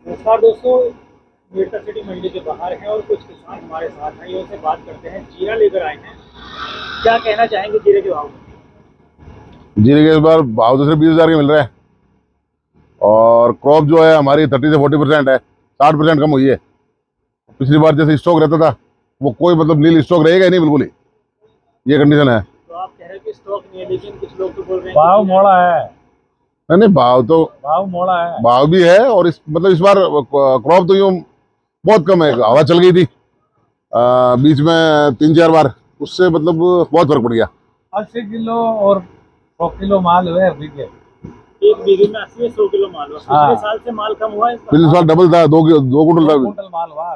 नमस्कार दोस्तों, मेरठ सिटी मंडी के बाहर हैं और कुछ किसान हमारे साथ हैं। ये उनसे बात करते हैं। जीरा लेकर आए हैं, क्या कहना चाहेंगे जीरे के भाव में? जीरे के इस बार भाव तो सिर्फ 20,000 के मिल रहे हैं और क्रॉप जो है हमारी 30 से 40% है, 60% कम हुई है। पिछली बार जैसे स्टॉक रहता था वो कोई मतलब नील स्टॉक रहेगा ही नहीं, बिल्कुल ही ये कंडीशन है। तो आप कह रहे हैं कि स्टॉक नहीं है, लेकिन कुछ लोग तो बोल रहे हैं भाव मोड़ा है। नहीं, भाव तो भाव मोड़ा है। भाव भी है और इस बार क्रॉप तो यूँ बहुत कम है। हवा चल गई थी बीच में 3-4 बार, उससे मतलब बहुत फर्क पड़ गया। 80 किलो और 100 किलो माल हुए बीघे। एक बीघे में 80 से 100 किलो माल हुआ। पिछले साल से माल कम हुआ है इस बार? पिछले साल डबल था, 2 कुंटल माल हुआ।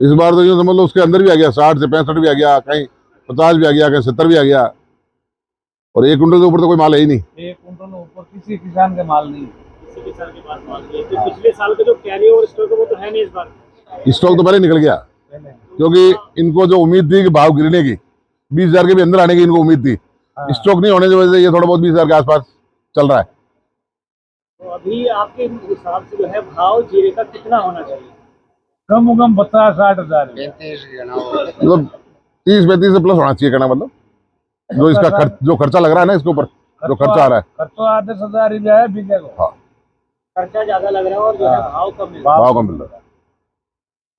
इस बार तो यूँ समझ लो उसके अंदर भी आ गया, 60 से 65 भी आ गया, कहीं 50 भी आ गया, कहीं 70 भी आ गया और 1 कुंटल के ऊपर तो कोई माल है ही नहीं। 1 कुंटल ऊपर किसी किसान के माल नहीं। किसी किसान के पास माल नहीं है। तो पिछले साल का जो कैरी ओवर स्टॉक है वो तो है नहीं इस बार। स्टॉक तो पहले निकल गया क्योंकि इनको जो उम्मीद थी कि भाव गिरने की, 20,000 के भी अंदर आने की इनको उम्मीद थी। स्टॉक नहीं होने की वजह से ये थोड़ा बहुत 20,000 के आसपास चल रहा है। तो अभी आपके हिसाब से जो है भाव जीरे का कितना होना चाहिए? कम से कम 50-60 हजार। मतलब 30-35 से प्लस होना चाहिए, कहना मतलब जो इसका जो खर्चा लग रहा है ना, इसके ऊपर जो खर्चा आ रहा है, खर्चा 10,000 रुपया है बीघे को। हाँ, खर्चा ज्यादा लग रहा है और जो है भाव कम मिल रहा है। भाव कम मिल रहा है।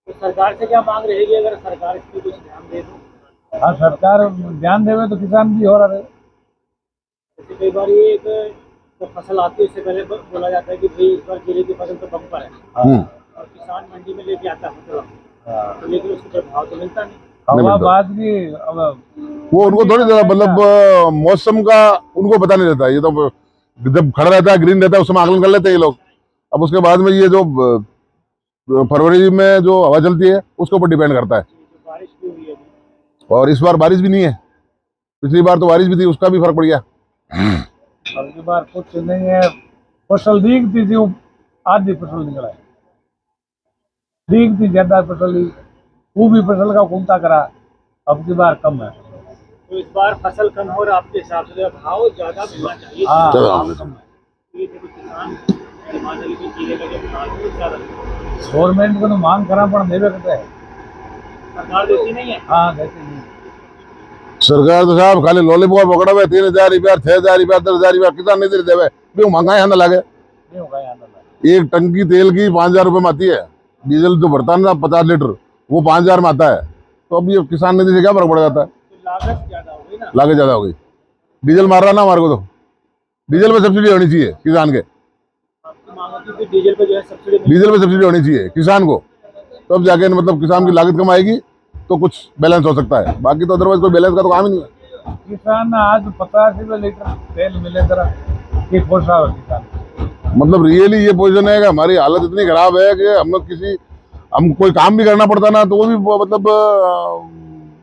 तो सरकार से क्या मांग रहेगी, अगर सरकार इस पर कुछ ध्यान दे तो? हाँ, सरकार ध्यान देवे तो किसान भी हो रहा है। जैसे कई बार ये एक तो फसल आती है उससे पहले बोला जाता है कि भाई इस बार जीरे की फसल तो बम्पर है और किसान मंडी में लेके आता है फसल, तो लेकिन उसको भाव तो मिलता नहीं। हवा बाद की अब वो उनको थोड़ी देता, मतलब मौसम का उनको पता नहीं रहता। ये तो जब खड़ा रहता है, ग्रीन रहता है, उसमें आकलन कर लेते हैं ये लोग। अब उसके बाद में ये जो फरवरी में जो हवा चलती है उसके ऊपर डिपेंड करता है। बारिश भी हुई है और इस बार बारिश भी नहीं है, पिछली बार तो बारिश भी थी, उसका भी फर्क पड़ गया। अब की बार कुछ नहीं है। फसल दिखती थी, आधी फसल निकला है। दिखती ज्यादा फसल ही, वो भी फसल का कुंता करा। अब की बार कम है। तो इस बार फसल कम हो और आपके हिसाब से भाव ज्यादा मिलना चाहिए। हाँ, भाव कम है। ये देखो किसान मान लीजिए जीरे का जो भाव है वो ज्यादा गवर्नमेंट को तो मांग करा पण देवे करते है। सरकार देती नहीं है। हाँ, देती नहीं। सरकार तो साहब खाली लॉलीपॉप पकड़ा हुआ है, 3,000 रुपया, 6,000 रुपया, 10,000 रुपया, किसान नहीं दे देवे भी महंगाई आने लगे। नहीं होगा यहाँ तो। एक टंकी तेल की 5,000 रुपये में आती है, डीजल जो भरता है ना 50 लीटर, वो 5,000 में आता है। तो अब ये किसान निधि से क्या फर्क पड़ जाता है? तो लागत ज्यादा हो गई ना। लागत ज्यादा हो गई। डीजल मार रहा ना हमारे को, तो डीजल पे सब्सिडी होनी चाहिए किसान के। आपकी मांग होती है कि डीजल पे जो है सब्सिडी डीजल पे सब्सिडी होनी चाहिए किसान को, तब जाके मतलब किसान की लागत कम आएगी तो कुछ बैलेंस हो सकता है। बाकी तो अदरवाइज कोई बैलेंस का तो काम ही नहीं है। किसान आज 50 रुपये लीटर तेल मिले जरा कि खुश हो किसान। मतलब रियली ये पोजीशन है कि हमारी हालत इतनी खराब है कि हम कोई काम भी करना पड़ता ना तो वो भी मतलब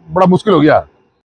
बड़ा मुश्किल हो गया।